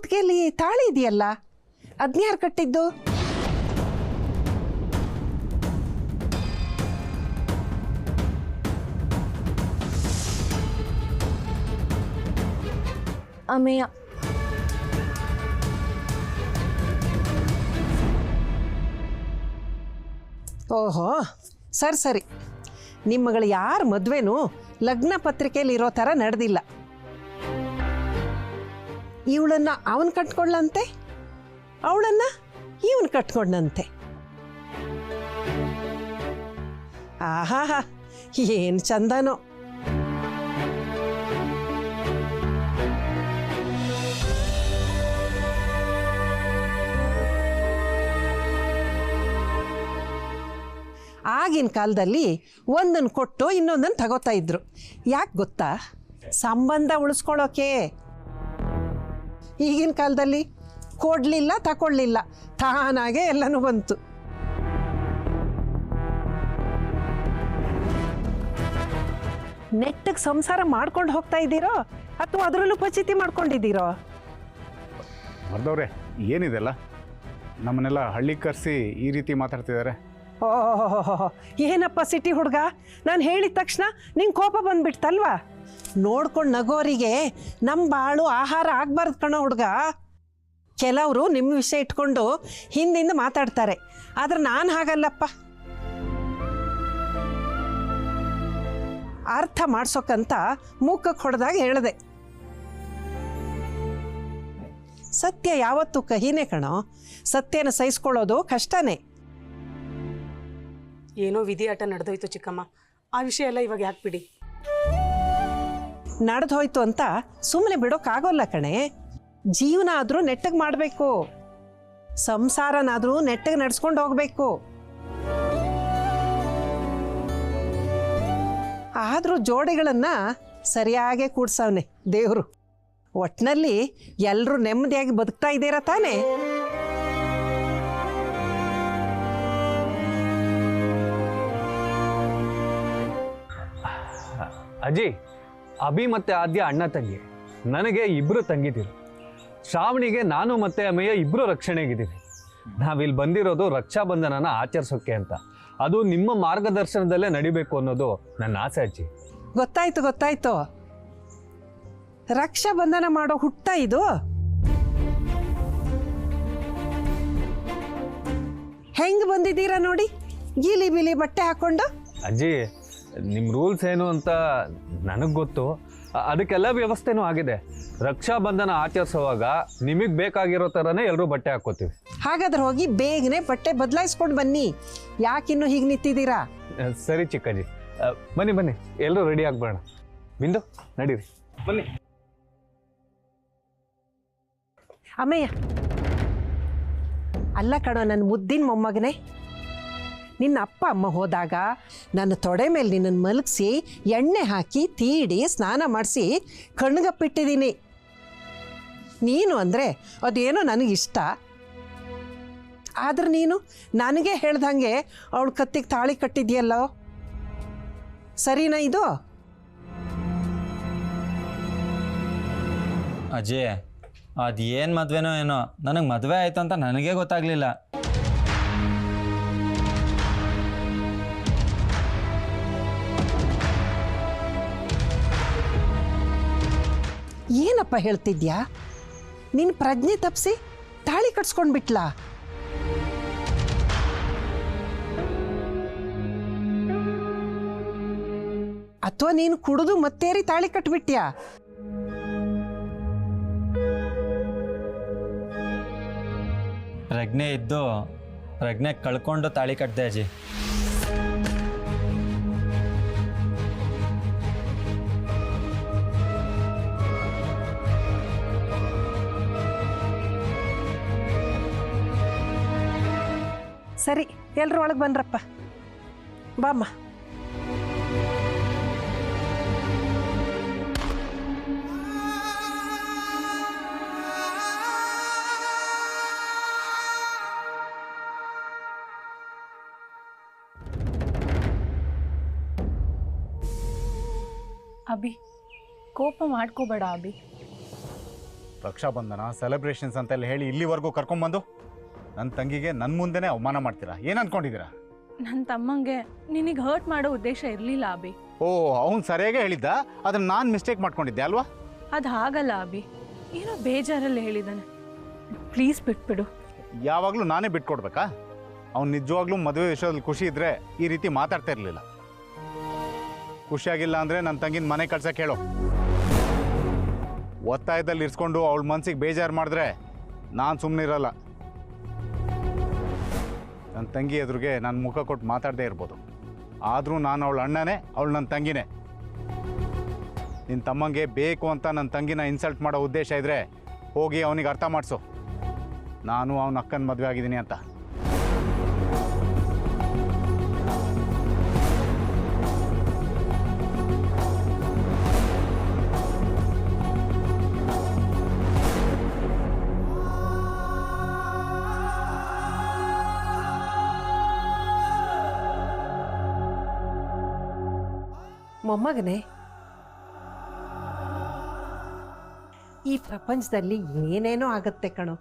ಮೂತ್ಗೆಯಲ್ಲಿ ತಾಳಿ ಇದೆಯಲ್ಲ, ಅದ್ನ್ಯಾರು ಕಟ್ಟಿದ್ದು? ಅಮೇಯ. ಓಹೋ, ಸರಿ ಸರಿ. ನಿಮ್ಮಗಳು ಯಾರ ಮದುವೆನೂ ಲಗ್ನ ಪತ್ರಿಕೆಯಲ್ಲಿ ಇರೋ ಥರ ನಡೆದಿಲ್ಲ. ಇವಳನ್ನ ಅವನು ಕಟ್ಕೊಳ್ಳಂತೆ, ಅವಳನ್ನ ಇವನು ಕಟ್ಕೊಂಡಂತೆ. ಆಹಾ, ಏನು ಚಂದನೋ. ಆಗಿನ ಕಾಲದಲ್ಲಿ ಒಂದನ್ನು ಕೊಟ್ಟು ಇನ್ನೊಂದನ್ನು ತಗೋತಾ ಇದ್ರು. ಯಾಕೆ ಗೊತ್ತಾ? ಸಂಬಂಧ ಉಳಿಸ್ಕೊಳ್ಳೋಕೆ. ಈಗಿನ ಕಾಲದಲ್ಲಿ ಕೊಡಲಿಲ್ಲ, ತಗೊಳ್ಳಿಲ್ಲ, ತಾನಾಗೆ ಎಲ್ಲನೂ ಬಂತು. ನೆಟ್ಟಿಗೆ ಸಂಸಾರ ಮಾಡ್ಕೊಂಡು ಹೋಗ್ತಾ ಇದ್ದೀರೋ ಅಥವಾ ಅದರಲ್ಲೂ ಪಚಿತಿ ಮಾಡ್ಕೊಂಡಿದ್ದೀರೋ? ಮರ್ದವ್ರೆ, ಏನಿದೆಲ್ಲ? ನಮ್ಮನ್ನೆಲ್ಲ ಹಳ್ಳಿ ಕರೆಸಿ ಈ ರೀತಿ ಮಾತಾಡ್ತಿದ್ದಾರೆ. ಓಹೋ, ಏನಪ್ಪ ಸಿಟಿ ಹುಡುಗ, ನಾನು ಹೇಳಿದ ತಕ್ಷಣ ನಿಂಗೆ ಕೋಪ ಬಂದ್ಬಿಡ್ತಲ್ವಾ? ನೋಡ್ಕೊಂಡು ನಗೋರಿಗೆ ನಮ್ಮ ಬಾಳು ಆಹಾರ ಆಗ್ಬಾರ್ದು ಕಣೋ ಹುಡುಗ. ಕೆಲವರು ನಿಮ್ಮ ವಿಷಯ ಇಟ್ಕೊಂಡು ಹಿಂದಿಂದ ಮಾತಾಡ್ತಾರೆ, ಆದ್ರೆ ನಾನು ಹಾಗಲ್ಲಪ್ಪ. ಅರ್ಥ ಮಾಡ್ಸೋಕ್ಕಂತ ಮೂಕಕ್ಕೆ ಹೊಡೆದಾಗ ಹೇಳಿದೆ. ಸತ್ಯ ಯಾವತ್ತೂ ಕಹಿನೇ ಕಣೋ, ಸತ್ಯನ ಸಹಿಸ್ಕೊಳ್ಳೋದು ಕಷ್ಟನೇ. ಏನೋ ವಿಧಿಯಾಟ ನಡೆದೋಯ್ತು ಚಿಕ್ಕಮ್ಮ, ಆ ವಿಷಯ ಎಲ್ಲ ಇವಾಗ ಯಾಕೆ ಬಿಡಿ. ನಡೆದು ಹೋಯ್ತು ಅಂತ ಸುಮ್ಮನೆ ಬಿಡೋಕ್ಕಾಗೋಲ್ಲ ಕಣೆ. ಜೀವನ ಆದರೂ ನೆಟ್ಟಗೆ ಮಾಡಬೇಕು, ಸಂಸಾರನಾದರೂ ನೆಟ್ಟಗೆ ನಡ್ಸ್ಕೊಂಡು ಹೋಗ್ಬೇಕು. ಆದರೂ ಜೋಡಿಗಳನ್ನು ಸರಿಯಾಗೇ ಕೂಡ್ಸವ್ನೆ ದೇವರು. ಒಟ್ಟಿನಲ್ಲಿ ಎಲ್ಲರೂ ನೆಮ್ಮದಿಯಾಗಿ ಬದುಕ್ತಾ ಇದ್ದೀರಾ ತಾನೇ? ಅಜ್ಜಿ, ಅಭಿ ಮತ್ತೆ ಆದ್ಯ ಅಣ್ಣ ತಂಗಿ. ನನಗೆ ಇಬ್ಬರು ತಂಗಿದ್ದೀರು. ಶ್ರಾವಣಿಗೆ ನಾನು ಮತ್ತೆ ಅಮ್ಮಯ್ಯ ಇಬ್ಬರು ರಕ್ಷಣೆಗಿದ್ದೀವಿ. ನಾವಿಲ್ಲಿ ಬಂದಿರೋದು ರಕ್ಷಾ ಬಂಧನನ ಆಚರಿಸೋಕ್ಕೆ ಅಂತ. ಅದು ನಿಮ್ಮ ಮಾರ್ಗದರ್ಶನದಲ್ಲೇ ನಡಿಬೇಕು ಅನ್ನೋದು ನನ್ನ ಆಸೆ ಅಜ್ಜಿ. ಗೊತ್ತಾಯ್ತು. ರಕ್ಷಾ ಬಂಧನ ಮಾಡೋ ಹುಟ್ಟ ಇದು? ಹೆಂಗ್ ಬಂದಿದ್ದೀರಾ ನೋಡಿ, ಗೀಲಿ ಬಿಲಿ ಬಟ್ಟೆ ಹಾಕೊಂಡು. ಅಜ್ಜಿ, ನಿಮ್ಮ ರೂಲ್ಸ್ ಏನು ಅಂತ ನನಗೆ ಗೊತ್ತು. ಅದಕ್ಕೆಲ್ಲ ವ್ಯವಸ್ಥೆನೂ ಆಗಿದೆ. ರಕ್ಷಾ ಬಂಧನ ಆಚರಿಸುವಾಗ ನಿಮಗೆ ಬೇಕಾಗಿರೋ ಥರನೇ ಎಲ್ಲರೂ ಬಟ್ಟೆ ಹಾಕೋತೀವಿ. ಹಾಗಾದ್ರೆ ಹೋಗಿ ಬೇಗನೆ ಬಟ್ಟೆ ಬದಲಾಯಿಸ್ಕೊಂಡು ಬನ್ನಿ. ಯಾಕಿನ್ನೂ ಹೀಗೆ ನಿಂತಿದ್ದೀರಾ? ಸರಿ ಚಿಕ್ಕಜ್ಜಿ, ಬನ್ನಿ ಎಲ್ಲರೂ ರೆಡಿ ಆಗ್ಬೇಡ. ಬಿಂದು, ನಡೀರಿ, ಬನ್ನಿ. ಅಮ್ಮಯ್ಯ, ಅಲ್ಲ ಕಣೋ ನನ್ನ ಮುದ್ದಿನ ಮೊಮ್ಮಗನೇ, ನಿನ್ನ ಅಪ್ಪ ಅಮ್ಮ ಹೋದಾಗ ನನ್ನ ತೊಡೆ ಮೇಲೆ ನಿನ್ನನ್ನು ಮಲಗಿಸಿ ಎಣ್ಣೆ ಹಾಕಿ ತೀಡಿ ಸ್ನಾನ ಮಾಡಿಸಿ ಕಣ್ಗಪ್ಪಿಟ್ಟಿದ್ದೀನಿ. ನೀನು ಅಂದರೆ ಅದೇನೋ ನನಗಿಷ್ಟ. ಆದ್ರೆ ನೀನು ನನಗೆ ಹೇಳ್ದಂಗೆ ಅವಳು ಕತ್ತಿಗೆ ತಾಳಿ ಕಟ್ಟಿದ್ಯಲ್ಲೋ, ಸರಿನಾ ಇದು? ಅಜ್ಜಿ, ಅದು ಏನು ಮದುವೆನೋ ಏನೋ, ನನಗೆ ಮದುವೆ ಆಯಿತು ಅಂತ ನನಗೇ ಗೊತ್ತಾಗಲಿಲ್ಲ. ಏನಪ್ಪ ಹೇಳ್ತಿದ್ಯಾ? ನಿನ್ನ ಪ್ರಜ್ಞೆ ತಪ್ಪಿಸಿ ತಾಳಿ ಕಟ್ಸ್ಕೊಂಡು ಬಿಟ್ಲಾ? ಅಥವಾ ನೀನು ಕುಡಿದು ಮತ್ತೇರಿ ತಾಳಿ ಕಟ್ಬಿಟ್ಯಾ? ಪ್ರಜ್ಞೆ ಇದ್ದು ಪ್ರಜ್ಞೆ ಕಳ್ಕೊಂಡು ತಾಳಿ ಕಟ್ಟಿದೆ ಅಜ್ಜಿ. ಸರಿ, ಎಲ್ಲರೂ ಒಳಗೆ ಬನ್ರಪ್ಪ. ಬಾಮ್ಮ. ಅಭಿ, ಕೋಪ ಮಾಡ್ಕೋಬೇಡ ಅಭಿ. ರಕ್ಷಾಬಂಧನ ಸೆಲೆಬ್ರೇಷನ್ಸ್ ಅಂತೆಲ್ಲ ಹೇಳಿ ಇಲ್ಲಿವರೆಗೂ ಕರ್ಕೊಂಬಂದು ನನ್ನ ತಂಗಿಗೆ ನನ್ನ ಮುಂದೆನೇ ಅವಮಾನ ಮಾಡ್ತೀರಾ? ಏನು ಅಂದ್ಕೊಂಡಿದ್ದೀರಾ? ನನ್ನ ತಮ್ಮಂಗೆ ನಿನಗೆ ಹರ್ಟ್ ಮಾಡೋ ಉದ್ದೇಶ ಇರಲಿಲ್ಲ ಅಭಿ. ಓ, ಅವ್ನು ಸರಿಯಾಗೇ ಹೇಳಿದ್ದ, ಅದನ್ನು ನಾನು ಮಿಸ್ಟೇಕ್ ಮಾಡ್ಕೊಂಡಿದ್ದೆ ಅಲ್ವಾ? ಅದು ಹಾಗಲ್ಲ ಅಭಿ, ಏನೋ ಬೇಜಾರಲ್ಲಿ ಹೇಳಿದ್ದಾನೆ. ಪ್ಲೀಸ್ ಬಿಟ್ಬಿಡು. ಯಾವಾಗಲೂ ನಾನೇ ಬಿಟ್ಕೊಡ್ಬೇಕಾ? ಅವ್ನು ನಿಜವಾಗ್ಲೂ ಮದುವೆ ವಿಷಯದಲ್ಲಿ ಖುಷಿ ಇದ್ದರೆ ಈ ರೀತಿ ಮಾತಾಡ್ತಾ ಇರಲಿಲ್ಲ. ಖುಷಿಯಾಗಿಲ್ಲ ಅಂದರೆ ನನ್ನ ತಂಗಿನ ಮನೆ ಕಳ್ಸಕ್ಕೆ ಹೇಳೋ. ಒತ್ತಾಯದಲ್ಲಿ ಇರಿಸ್ಕೊಂಡು ಅವಳ ಮನಸ್ಸಿಗೆ ಬೇಜಾರು ಮಾಡಿದ್ರೆ ನಾನು ಸುಮ್ಮನೆ ಇರಲ್ಲ. ನನ್ನ ತಂಗಿ ಎದುರಿಗೆ ನಾನು ಮುಖ ಕೊಟ್ಟು ಮಾತಾಡದೇ ಇರ್ಬೋದು, ಆದರೂ ನಾನು ಅವಳ ಅಣ್ಣನೇ, ಅವಳು ನನ್ನ ತಂಗಿನೇ. ನಿನ್ನ ತಮ್ಮಂಗೆ ಬೇಕು ಅಂತ ನನ್ನ ತಂಗಿನ ಇನ್ಸಲ್ಟ್ ಮಾಡೋ ಉದ್ದೇಶ ಇದ್ದರೆ ಹೋಗಿ ಅವನಿಗೆ ಅರ್ಥ ಮಾಡಿಸು ನಾನು ಅವನ ಅಕ್ಕನ ಮದುವೆ ಆಗಿದ್ದೀನಿ ಅಂತ. ಮೊಮ್ಮಗನೇ, ಈ ಪ್ರಪಂಚದಲ್ಲಿ ಏನೇನೋ ಆಗುತ್ತೆ ಕಣೋ.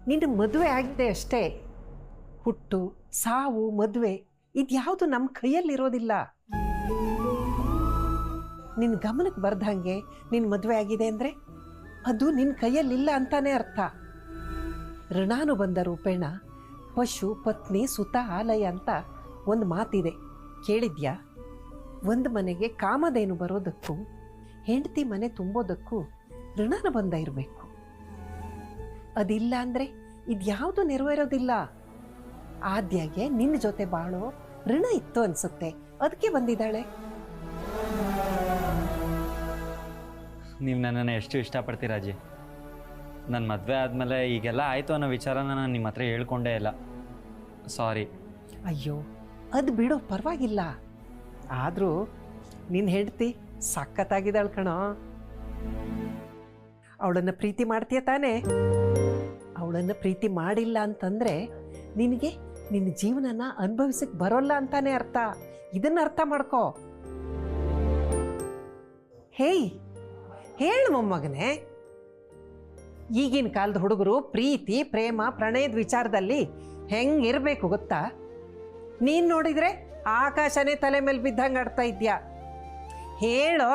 ನಿನ್ನ ಮದುವೆ ಆಗಿದೆ ಅಷ್ಟೇ. ಹುಟ್ಟು, ಸಾವು, ಮದುವೆ ಇದ್ಯಾವುದು ನಮ್ಮ ಕೈಯಲ್ಲಿರೋದಿಲ್ಲ. ನಿನ್ನ ಗಮನಕ್ಕೆ ಬರ್ದಂಗೆ ನಿನ್ನ ಮದುವೆ ಆಗಿದೆ ಅಂದರೆ ಅದು ನಿನ್ನ ಕೈಯಲ್ಲಿಲ್ಲ ಅಂತಾನೆ ಅರ್ಥ. ಋಣಾನುಬಂಧ ರೂಪೇಣ ಪಶು ಪತ್ನಿ ಸುತ ಆಲಯ ಅಂತ ಒಂದು ಮಾತಿದೆ, ಕೇಳಿದ್ಯಾ? ಒಂದು ಮನೆಗೆ ಕಾಮಧೇನು ಬರೋದಕ್ಕೂ ಹೆಂಡತಿ ಮನೆ ತುಂಬೋದಕ್ಕೂ ಋಣಾನುಬಂಧ ಇರಬೇಕು. ಅದಿಲ್ಲ ಅಂದರೆ ಇದ್ಯಾವುದು ನೆರವೇರೋದಿಲ್ಲ. ಆದ್ಯಾಗೆ ನಿನ್ನ ಜೊತೆ ಬಾಳೋ ಋಣ ಇತ್ತು ಅನ್ಸುತ್ತೆ, ಅದಕ್ಕೆ ಬಂದಿದ್ದಾಳೆ. ನೀವು ನನ್ನನ್ನು ಎಷ್ಟು ಇಷ್ಟಪಡ್ತೀರಾ ಅಜ್ಜಿ. ನನ್ನ ಮದುವೆ ಆದಮೇಲೆ ಈಗೆಲ್ಲ ಆಯಿತು ಅನ್ನೋ ವಿಚಾರನ ನಾನು ನಿಮ್ಮ ಹತ್ರ ಹೇಳ್ಕೊಂಡೇ ಇಲ್ಲ. ಸಾರಿ. ಅಯ್ಯೋ, ಅದು ಬಿಡೋ, ಪರವಾಗಿಲ್ಲ. ಆದರೂ ನಿನ್ನ ಹೆಂಡತಿ ಸಖತ್ತಾಗಿದ್ದಾಳೆ ಕಣೋ. ಅವಳನ್ನು ಪ್ರೀತಿ ಮಾಡ್ತೀಯ ತಾನೇ? ಅವಳನ್ನು ಪ್ರೀತಿ ಮಾಡಿಲ್ಲ ಅಂತಂದರೆ ನಿನಗೆ ನಿನ್ನ ಜೀವನನ ಅನುಭವಿಸಕ್ಕೆ ಬರೋಲ್ಲ ಅಂತಾನೆ ಅರ್ಥ. ಇದನ್ನು ಅರ್ಥ ಮಾಡ್ಕೋ. ಹೇಯ್, ಹೇಳು ಮೊಮ್ಮಗನೇ. ಈಗಿನ ಕಾಲದ ಹುಡುಗರು ಪ್ರೀತಿ, ಪ್ರೇಮ, ಪ್ರಣಯದ ವಿಚಾರದಲ್ಲಿ ಹೆಂಗಿರಬೇಕು ಗೊತ್ತಾ? ನೀನು ನೋಡಿದರೆ ಆಕಾಶನೇ ತಲೆ ಮೇಲೆ ಬಿದ್ದಂಗೆ ಆಡ್ತಾ ಇದ್ಯಾ. ಹೇಳೋ.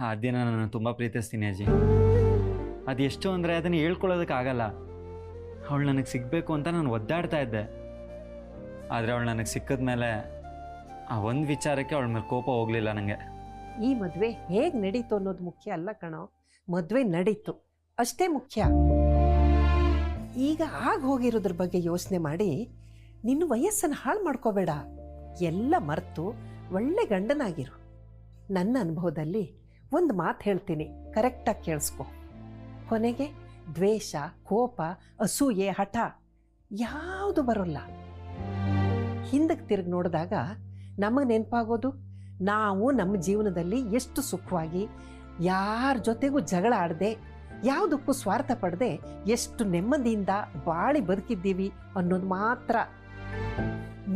ಆ ದಿನ ನಾನು ತುಂಬ ಪ್ರೀತಿಸ್ತೀನಿ ಅಜ್ಜಿ. ಅದೆಷ್ಟು ಅಂದರೆ ಅದನ್ನು ಹೇಳ್ಕೊಳ್ಳೋದಕ್ಕಾಗಲ್ಲ. ಅವಳು ನನಗೆ ಸಿಗಬೇಕು ಅಂತ ನಾನು ಒದ್ದಾಡ್ತಾ ಇದ್ದೆ. ಆದರೆ ಅವಳು ನನಗೆ ಸಿಕ್ಕಿದ ಮೇಲೆ ಆ ಒಂದು ವಿಚಾರಕ್ಕೆ ಅವಳ ಮೇಲೆ ಕೋಪ ಹೋಗಲಿಲ್ಲ ನನಗೆ. ಈ ಮದುವೆ ಹೇಗೆ ನಡೀತು ಅನ್ನೋದು ಮುಖ್ಯ ಅಲ್ಲ ಕಣೋ, ಮದುವೆ ನಡೀತು ಅಷ್ಟೇ ಮುಖ್ಯ. ಈಗ ಆಗ ಹೋಗಿರೋದ್ರ ಬಗ್ಗೆ ಯೋಚನೆ ಮಾಡಿ ನಿನ್ನ ವಯಸ್ಸನ್ನು ಹಾಳು ಮಾಡ್ಕೋಬೇಡ. ಎಲ್ಲ ಮರೆತು ಒಳ್ಳೆ ಗಂಡನಾಗಿರು. ನನ್ನ ಅನುಭವದಲ್ಲಿ ಒಂದು ಮಾತು ಹೇಳ್ತೀನಿ, ಕರೆಕ್ಟಾಗಿ ಕೇಳಿಸ್ಕೊ. ಕೊನೆಗೆ ದ್ವೇಷ, ಕೋಪ, ಅಸೂಯೆ, ಹಠ ಯಾವುದು ಬರೋಲ್ಲ. ಹಿಂದಕ್ಕೆ ತಿರುಗಿ ನೋಡಿದಾಗ ನಮಗೆ ನೆನಪಾಗೋದು ನಾವು ನಮ್ಮ ಜೀವನದಲ್ಲಿ ಎಷ್ಟು ಸುಖವಾಗಿ, ಯಾರ ಜೊತೆಗೂ ಜಗಳ ಆಡದೆ, ಯಾವುದಕ್ಕೂ ಸ್ವಾರ್ಥ ಪಡದೆ ಎಷ್ಟು ನೆಮ್ಮದಿಯಿಂದ ಬಾಳಿ ಬದುಕಿದ್ದೀವಿ ಅನ್ನೋದು ಮಾತ್ರ.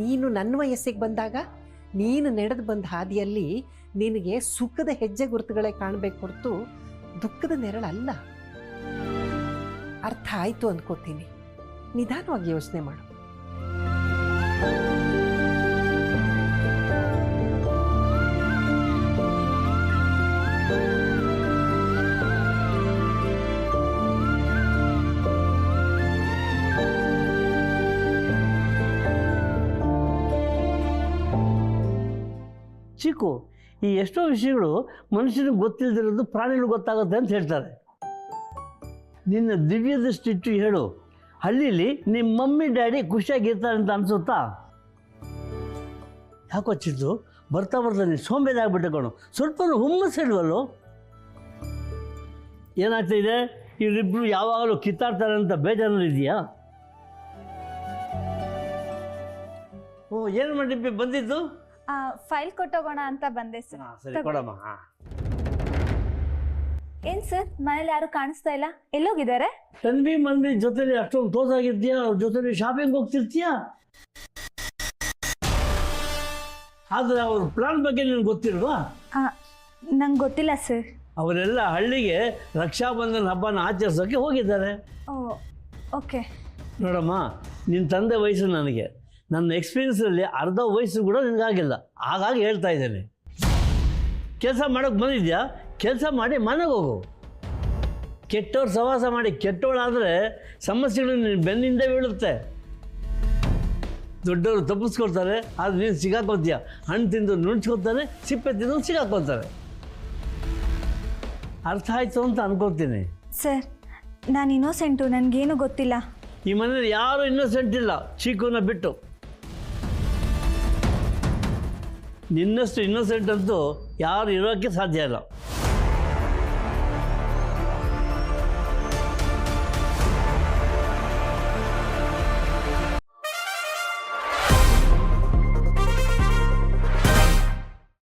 ನೀನು ನನ್ನ ವಯಸ್ಸಿಗೆ ಬಂದಾಗ ನೀನು ನಡೆದು ಬಂದ ಹಾದಿಯಲ್ಲಿ ನಿನಗೆ ಸುಖದ ಹೆಜ್ಜೆ ಗುರುತುಗಳೇ ಕಾಣಬೇಕು ಹೊರತು ದುಃಖದ ನೆರಳಲ್ಲ. ಅರ್ಥ ಆಯಿತು ಅಂದ್ಕೋತೀನಿ. ನಿಧಾನವಾಗಿ ಯೋಚನೆ ಮಾಡು. ಚಿಕ್ಕು, ಈ ಎಷ್ಟೋ ವಿಷಯಗಳು ಮನುಷ್ಯನಿಗೆ ಗೊತ್ತಿಲ್ಲದಿರೋದು ಪ್ರಾಣಿಗಳು ಗೊತ್ತಾಗುತ್ತೆ ಅಂತ ಹೇಳ್ತಾರೆ. ನಿನ್ನ ದಿವ್ಯ ದೃಷ್ಟಿಟ್ಟು ಹೇಳು, ಹಳ್ಳಿಲಿ ನಿಮ್ಮ ಮಮ್ಮಿ ಡ್ಯಾಡಿ ಖುಷಿಯಾಗಿರ್ತಾರೆ ಅಂತ ಅನಿಸುತ್ತಾ? ಯಾಕೋ ಚಿದ್ದು, ಬರ್ತಾ ಬರ್ತಾ ನೀನು ಸೋಂಬೇರಿ ಆಗ್ಬಿಟ್ಟೆ ಕಣು. ಸ್ವಲ್ಪ ಹುಮ್ಮಸ್ಸು ಇಲ್ವಲ್ಲೋ? ಏನಾಗ್ತಾಯಿದೆ? ಇವರಿಬ್ಬರು ಯಾವಾಗಲೂ ಕಿತ್ತಾಡ್ತಾರೆ ಅಂತ ಬೇಜಾರಲ್ಲಿದೆಯಾ? ಓ, ಏನು ಮಾಡಿ ಬಂದಿದ್ದು? ಫೈಲ್ ಕೊಟ್ಟೋಗೋಣ ಅಂತ ಬಂದೆ ಸರ್. ಸರಿ ಕೊಡಮ್ಮ. ಏನ್ ಸರ್, ಮನೇಲಿ ಯಾರು ಕಾಣಿಸ್ತಾ ಇಲ್ಲ, ಎಲ್ಲೋಗಿದ್ದಾರೆ? ತನ್ವಿ ಮಂದಿ ಜೊತೆಲಿ ಅಷ್ಟೊಂದು ಕ್ಲೋಸ್ ಆಗಿರ್ತೀಯ, ಅವ್ರ ಜೊತೆ ಶಾಪಿಂಗ್ ಹೋಗ್ತಿರ್ತೀಯ. ಆದ್ರೆ ಅವ್ರ ಪ್ಲಾನ್ ಬಗ್ಗೆ ನಿನ್ಗೆ ಗೊತ್ತಿಲ್ವಾ? ನಂಗೆ ಗೊತ್ತಿಲ್ಲ ಸರ್. ಅವರೆಲ್ಲ ಹಳ್ಳಿಗೆ ರಕ್ಷಾಬಂಧನ ಹಬ್ಬನ ಆಚರಿಸೋಕ್ಕೆ ಹೋಗಿದ್ದಾರೆ. ಓ ಓಕೆ. ನೋಡಮ್ಮ, ನಿನ್ನ ತಂದೆ ವಯಸ್ಸು ನನಗೆ, ನನ್ನ ಎಕ್ಸ್ಪೀರಿಯನ್ಸಲ್ಲಿ ಅರ್ಧ ವಯಸ್ಸು ಕೂಡ ನಿನಗಾಗಿಲ್ಲ. ಹಾಗಾಗಿ ಹೇಳ್ತಾ ಇದ್ದೇನೆ, ಕೆಲಸ ಮಾಡೋಕ್ಕೆ ಬಂದಿದ್ಯಾ, ಕೆಲಸ ಮಾಡಿ ಮನೆಗೆ ಹೋಗು. ಕೆಟ್ಟವ್ರು ಸವಾಸ ಮಾಡಿ ಕೆಟ್ಟವಳಾದರೆ ಸಮಸ್ಯೆಗಳು ನಿನ್ನ ಬೆನ್ನಿಂದ ಬೀಳುತ್ತೆ. ದೊಡ್ಡವರು ತಪ್ಪಿಸ್ಕೊಳ್ತಾರೆ, ಆದರೆ ನೀನು ಸಿಗಾಕೋತೀಯ. ಹಣ್ಣು ತಿಂದು ನುಣ್ಚ್ಕೊತಾನೆ, ಸಿಪ್ಪೆ ತಿಂದು ಸಿಗಾಕೋತಾರೆ. ಅರ್ಥ ಆಯಿತು ಅಂತ ಅನ್ಕೋತೀನಿ. ಸರ್, ನಾನು ಇನ್ನೋಸೆಂಟು, ನನಗೇನು ಗೊತ್ತಿಲ್ಲ. ಈ ಮನೇಲಿ ಯಾರೂ ಇನ್ನೋಸೆಂಟ್ ಇಲ್ಲ, ಚೀಕುನ ಬಿಟ್ಟು. ನಿನ್ನಷ್ಟು ಇನ್ನೋಸೆಂಟ್ ಅಂತೂ ಯಾರು ಇರೋಕ್ಕೆ ಸಾಧ್ಯ ಇಲ್ಲ.